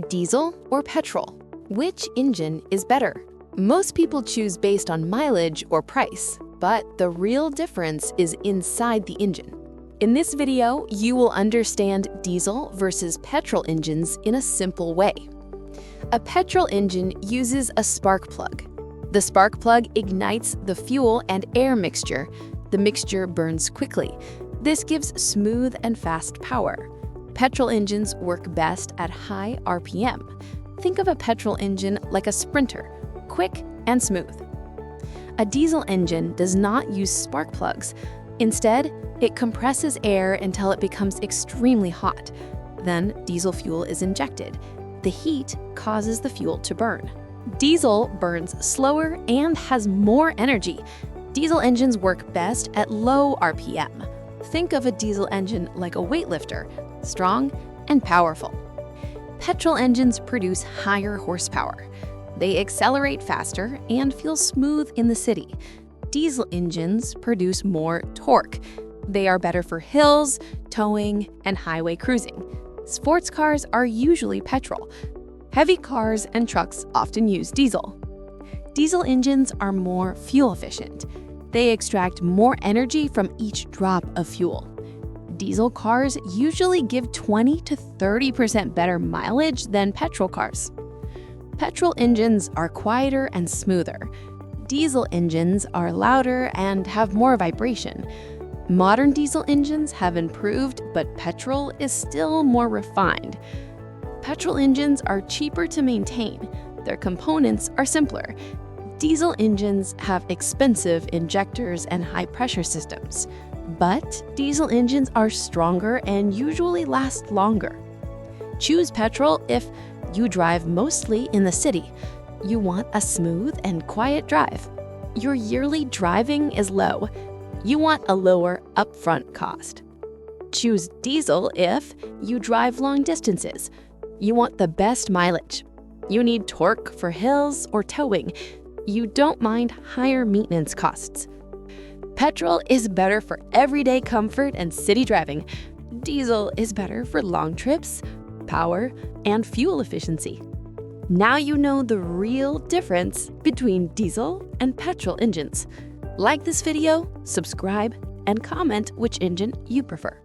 Diesel or petrol? Which engine is better? Most people choose based on mileage or price, but the real difference is inside the engine. In this video, you will understand diesel versus petrol engines in a simple way. A petrol engine uses a spark plug. The spark plug ignites the fuel and air mixture. The mixture burns quickly. This gives smooth and fast power. Petrol engines work best at high RPM. Think of a petrol engine like a sprinter, quick and smooth. A diesel engine does not use spark plugs. Instead, it compresses air until it becomes extremely hot. Then diesel fuel is injected. The heat causes the fuel to burn. Diesel burns slower and has more energy. Diesel engines work best at low RPM. Think of a diesel engine like a weightlifter, strong and powerful. Petrol engines produce higher horsepower. They accelerate faster and feel smooth in the city. Diesel engines produce more torque. They are better for hills, towing, and highway cruising. Sports cars are usually petrol. Heavy cars and trucks often use diesel. Diesel engines are more fuel efficient. They extract more energy from each drop of fuel. Diesel cars usually give 20 to 30% better mileage than petrol cars. Petrol engines are quieter and smoother. Diesel engines are louder and have more vibration. Modern diesel engines have improved, but petrol is still more refined. Petrol engines are cheaper to maintain. Their components are simpler. Diesel engines have expensive injectors and high-pressure systems. But diesel engines are stronger and usually last longer. Choose petrol if you drive mostly in the city. You want a smooth and quiet drive. Your yearly driving is low. You want a lower upfront cost. Choose diesel if you drive long distances. You want the best mileage. You need torque for hills or towing. You don't mind higher maintenance costs. Petrol is better for everyday comfort and city driving. Diesel is better for long trips, power, and fuel efficiency. Now you know the real difference between diesel and petrol engines. Like this video, subscribe, and comment which engine you prefer.